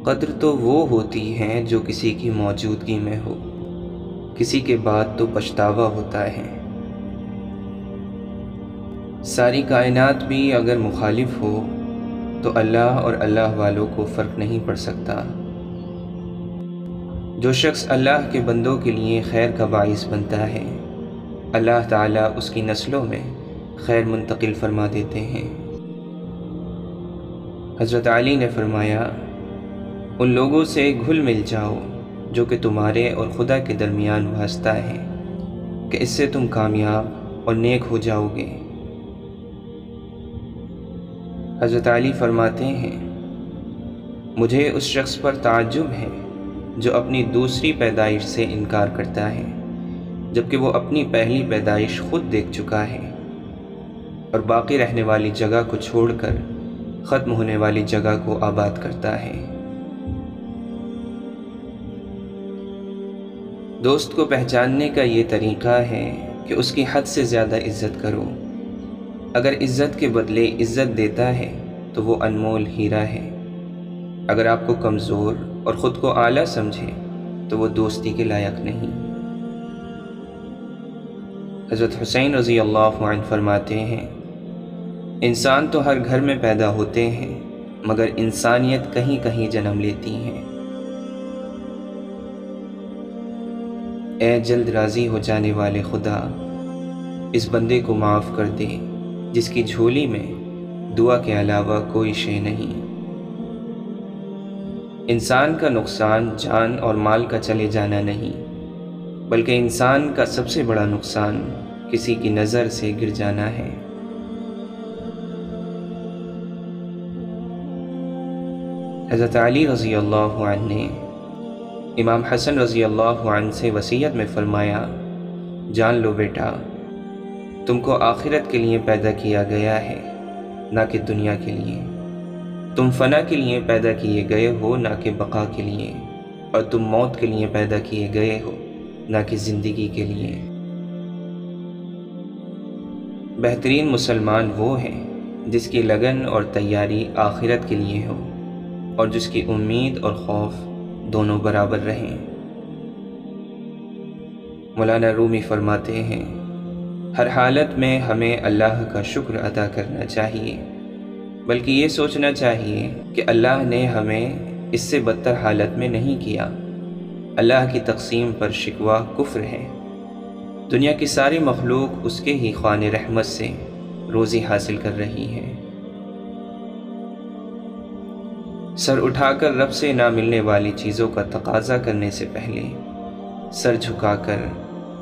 قدر تو وہ ہوتی ہے جو کسی کی موجودگی میں ہو، کسی کے بعد تو پچھتاوا ہوتا ہے۔ ساری کائنات بھی اگر مخالف ہو تو اللہ اور اللہ والوں کو فرق نہیں پڑ سکتا۔ جو شخص اللہ کے بندوں کے لیے خیر کا باعث بنتا ہے، اللہ تعالیٰ اس کی نسلوں میں خیر منتقل فرما دیتے ہیں۔ حضرت علی نے فرمایا، ان لوگوں سے گھل مل جاؤ جو کہ تمہارے اور خدا کے درمیان واسطہ ہے، کہ اس سے تم کامیاب اور نیک ہو جاؤ گے۔ حضرت علی فرماتے ہیں، مجھے اس شخص پر تعجب ہے جو اپنی دوسری پیدائش سے انکار کرتا ہے، جبکہ وہ اپنی پہلی پیدائش خود دیکھ چکا ہے اور باقی رہنے والی جگہ کو چھوڑ کر ختم ہونے والی جگہ کو آباد کرتا ہے۔ دوست کو پہچاننے کا یہ طریقہ ہے کہ اس کی حد سے زیادہ عزت کرو۔ اگر عزت کے بدلے عزت دیتا ہے تو وہ انمول ہیرا ہے۔ اگر آپ کو کمزور اور خود کو اعلیٰ سمجھے تو وہ دوستی کے لائق نہیں۔ حضرت حسین رضی اللہ عنہ فرماتے ہیں، انسان تو ہر گھر میں پیدا ہوتے ہیں، مگر انسانیت کہیں کہیں جنم لیتی ہے۔ اے جلد راضی ہو جانے والے خدا، اس بندے کو معاف کر دے جس کی جھولی میں دعا کے علاوہ کوئی شے نہیں۔ انسان کا نقصان جان اور مال کا چلے جانا نہیں، بلکہ انسان کا سب سے بڑا نقصان کسی کی نظر سے گر جانا ہے۔ حضرت علی رضی اللہ عنہ نے امام حسن رضی اللہ عنہ سے وصیت میں فرمایا، جان لو بیٹا، تم کو آخرت کے لیے پیدا کیا گیا ہے، نہ کہ دنیا کے لیے۔ تم فنا کے لیے پیدا کیے گئے ہو، نہ کہ بقا کے لیے، اور تم موت کے لیے پیدا کیے گئے ہو، نہ کہ زندگی کے لیے۔ بہترین مسلمان وہ ہے جس کی لگن اور تیاری آخرت کے لیے ہو، اور جس کی امید اور خوف دونوں برابر رہیں۔ مولانا رومی فرماتے ہیں، ہر حالت میں ہمیں اللہ کا شکر ادا کرنا چاہیے، بلکہ یہ سوچنا چاہیے کہ اللہ نے ہمیں اس سے بدتر حالت میں نہیں کیا۔ اللہ کی تقسیم پر شکوہ کفر ہے۔ دنیا کی ساری مخلوق اس کے ہی خوان رحمت سے روزی حاصل کر رہی ہے۔ سر اٹھا کر رب سے نہ ملنے والی چیزوں کا تقاضا کرنے سے پہلے سر جھکا کر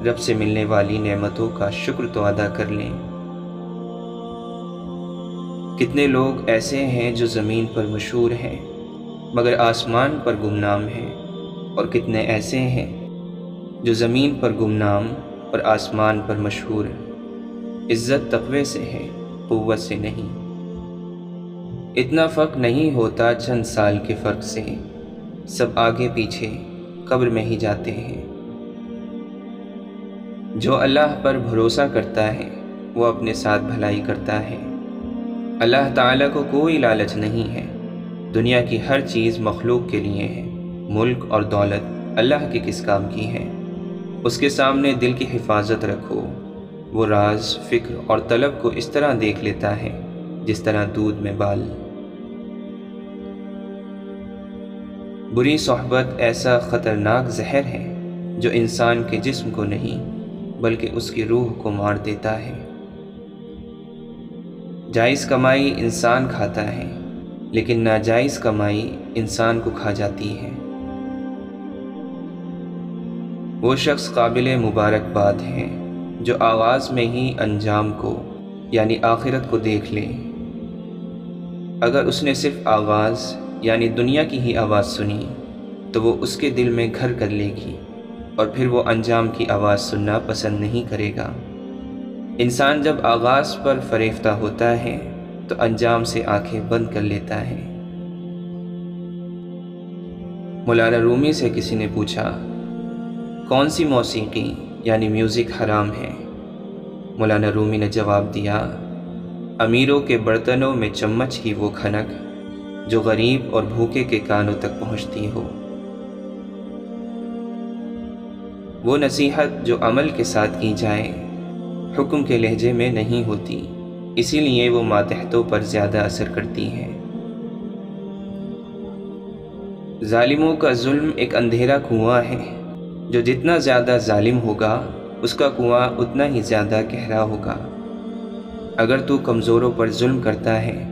رب سے ملنے والی نعمتوں کا شکر تو ادا کر لیں۔ کتنے لوگ ایسے ہیں جو زمین پر مشہور ہیں مگر آسمان پر گمنام ہیں، اور کتنے ایسے ہیں جو زمین پر گمنام اور آسمان پر مشہور۔ عزت تقوی سے ہے، قوت سے نہیں۔ اتنا فرق نہیں ہوتا چند سال کے فرق سے، سب آگے پیچھے قبر میں ہی جاتے ہیں۔ جو اللہ پر بھروسہ کرتا ہے وہ اپنے ساتھ بھلائی کرتا ہے۔ اللہ تعالیٰ کو کوئی لالچ نہیں ہے۔ دنیا کی ہر چیز مخلوق کے لیے ہے۔ ملک اور دولت اللہ کے کس کام کی ہے؟ اس کے سامنے دل کی حفاظت رکھو، وہ راز، فکر اور طلب کو اس طرح دیکھ لیتا ہے جس طرح دودھ میں بال۔ بری صحبت ایسا خطرناک زہر ہے جو انسان کے جسم کو نہیں بلکہ اس کی روح کو مار دیتا ہے۔ جائز کمائی انسان کھاتا ہے، لیکن ناجائز کمائی انسان کو کھا جاتی ہے۔ وہ شخص قابل مبارکباد ہے جو آغاز میں ہی انجام کو یعنی آخرت کو دیکھ لے۔ اگر اس نے صرف آغاز یعنی دنیا کی ہی آواز سنی تو وہ اس کے دل میں گھر کر لے گی، اور پھر وہ انجام کی آواز سننا پسند نہیں کرے گا۔ انسان جب آغاز پر فریفتہ ہوتا ہے تو انجام سے آنکھیں بند کر لیتا ہے۔ مولانا رومی سے کسی نے پوچھا، کون سی موسیقی یعنی میوزک حرام ہے؟ مولانا رومی نے جواب دیا، امیروں کے برتنوں میں چمچ ہی وہ کھنک جو غریب اور بھوکے کے کانوں تک پہنچتی ہو، وہ نصیحت جو عمل کے ساتھ کی جائے، حکم کے لہجے میں نہیں ہوتی، اسی لیے وہ ماتحتوں پر زیادہ اثر کرتی ہے۔ ظالموں کا ظلم ایک اندھیرا کنواں ہے، جو جتنا زیادہ ظالم ہوگا اس کا کنواں اتنا ہی زیادہ گہرا ہوگا۔ اگر تو کمزوروں پر ظلم کرتا ہے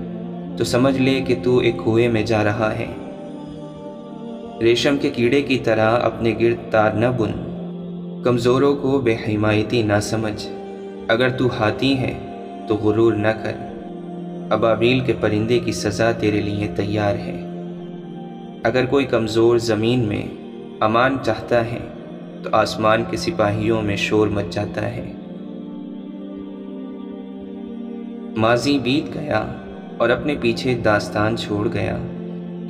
تو سمجھ لے کہ تو ایک کنویں میں جا رہا ہے۔ ریشم کے کیڑے کی طرح اپنے گرد تار نہ بن، کمزوروں کو بے حمایتی نہ سمجھ۔ اگر تو ہاتھی ہے تو غرور نہ کر، ابابیل کے پرندے کی سزا تیرے لیے تیار ہے۔ اگر کوئی کمزور زمین میں امان چاہتا ہے تو آسمان کے سپاہیوں میں شور مچ جاتا ہے۔ ماضی بیت گیا اور اپنے پیچھے داستان چھوڑ گیا،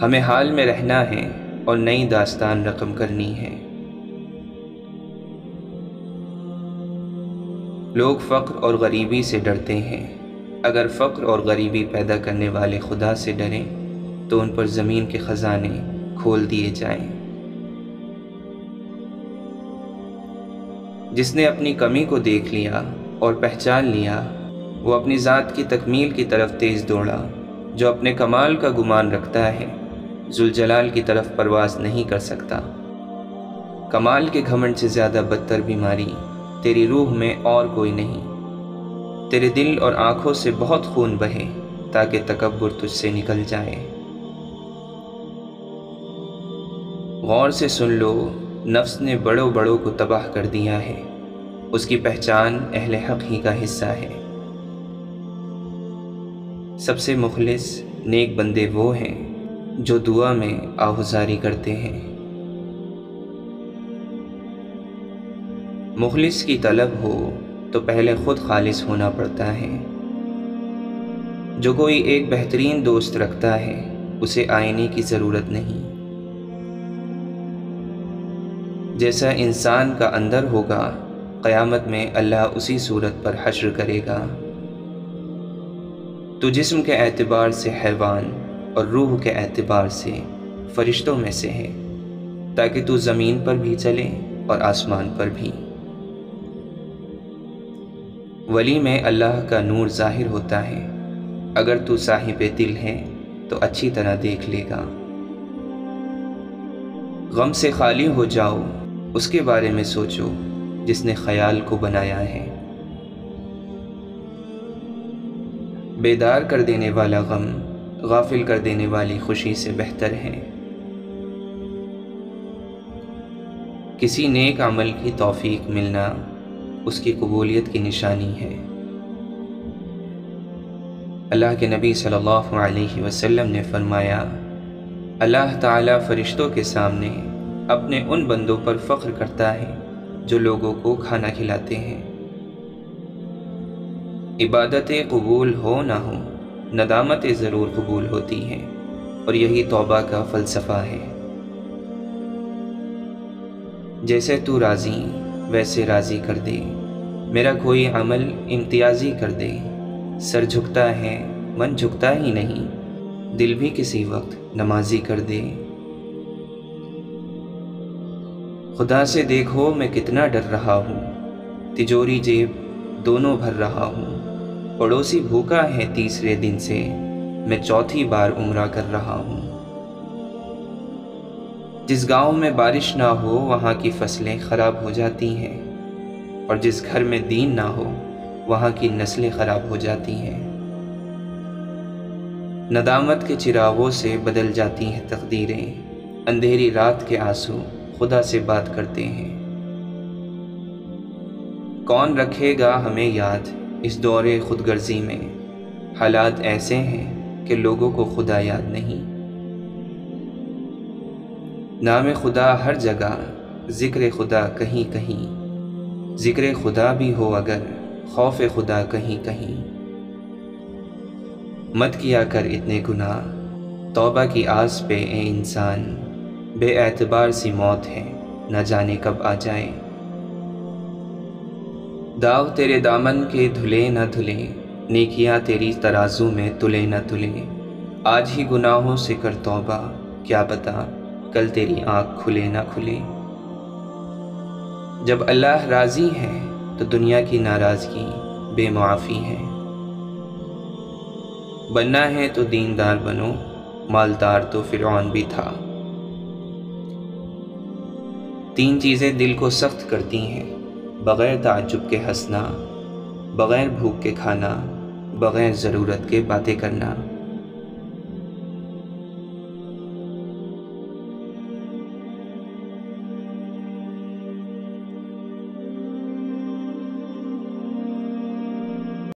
ہمیں حال میں رہنا ہے اور نئی داستان رقم کرنی ہے۔ لوگ فقر اور غریبی سے ڈرتے ہیں، اگر فقر اور غریبی پیدا کرنے والے خدا سے ڈریں تو ان پر زمین کے خزانے کھول دیے جائیں۔ جس نے اپنی کمی کو دیکھ لیا اور پہچان لیا، وہ اپنی ذات کی تکمیل کی طرف تیز دوڑا۔ جو اپنے کمال کا گمان رکھتا ہے ذوالجلال کی طرف پرواز نہیں کر سکتا۔ کمال کے گھمنڈ سے زیادہ بدتر بیماری تیری روح میں اور کوئی نہیں۔ تیرے دل اور آنکھوں سے بہت خون بہے تاکہ تکبر تجھ سے نکل جائے۔ غور سے سن لو، نفس نے بڑوں بڑوں کو تباہ کر دیا ہے، اس کی پہچان اہل حق ہی کا حصہ ہے۔ سب سے مخلص نیک بندے وہ ہیں جو دعا میں آہوزاری کرتے ہیں۔ مخلص کی طلب ہو تو پہلے خود خالص ہونا پڑتا ہے۔ جو کوئی ایک بہترین دوست رکھتا ہے اسے آئینے کی ضرورت نہیں۔ جیسا انسان کا اندر ہوگا قیامت میں اللہ اسی صورت پر حشر کرے گا۔ تو جسم کے اعتبار سے حیوان اور روح کے اعتبار سے فرشتوں میں سے ہے، تاکہ تو زمین پر بھی چلے اور آسمان پر بھی۔ ولی میں اللہ کا نور ظاہر ہوتا ہے، اگر تو صاحب دل ہے تو اچھی طرح دیکھ لے گا۔ غم سے خالی ہو جاؤ، اس کے بارے میں سوچو جس نے خیال کو بنایا ہے۔ بیدار کر دینے والا غم غافل کر دینے والی خوشی سے بہتر ہے۔ کسی نیک عمل کی توفیق ملنا اس کی قبولیت کی نشانی ہے۔ اللہ کے نبی صلی اللہ علیہ وسلم نے فرمایا، اللہ تعالیٰ فرشتوں کے سامنے اپنے ان بندوں پر فخر کرتا ہے جو لوگوں کو کھانا کھلاتے ہیں۔ عبادتیں قبول ہو نہ ہو، ندامتیں ضرور قبول ہوتی ہیں، اور یہی توبہ کا فلسفہ ہے۔ جیسے تو راضی ویسے راضی کر دے، میرا کوئی عمل امتیازی کر دے۔ سر جھکتا ہے من جھکتا ہی نہیں، دل بھی کسی وقت نمازی کر دے۔ خدا سے دیکھو میں کتنا ڈر رہا ہوں، تجوری جیب دونوں بھر رہا ہوں۔ پڑوسی بھوکا ہے تیسرے دن سے، میں چوتھی بار عمرہ کر رہا ہوں۔ جس گاؤں میں بارش نہ ہو وہاں کی فصلیں خراب ہو جاتی ہیں، اور جس گھر میں دین نہ ہو وہاں کی نسلیں خراب ہو جاتی ہیں۔ ندامت کے چراغوں سے بدل جاتی ہیں تقدیریں، اندھیری رات کے آنسو خدا سے بات کرتے ہیں۔ کون رکھے گا ہمیں یاد اس دور خود غرضی میں، حالات ایسے ہیں کہ لوگوں کو خدا یاد نہیں۔ نام خدا ہر جگہ، ذکر خدا کہیں کہیں، ذکر خدا بھی ہو اگر خوف خدا کہیں کہیں۔ مت کیا کر اتنے گناہ، توبہ کی آس پہ اے انسان، بے اعتبار سی موت ہے نہ جانے کب آ جائے۔ داغ تیرے دامن کے دھلے نہ دھلے، نیکیاں تیری ترازو میں تلے نہ تلے۔ آج ہی گناہوں سے کر توبہ، کیا پتہ کل تیری آنکھ کھلے نہ کھلے۔ جب اللہ راضی ہے تو دنیا کی ناراضگی بے معافی ہے۔ بننا ہے تو دیندار بنو، مالدار تو فرعون بھی تھا۔ تین چیزیں دل کو سخت کرتی ہیں، بغیر تعجب کے ہنسنا، بغیر بھوک کے کھانا، بغیر ضرورت کے باتیں کرنا۔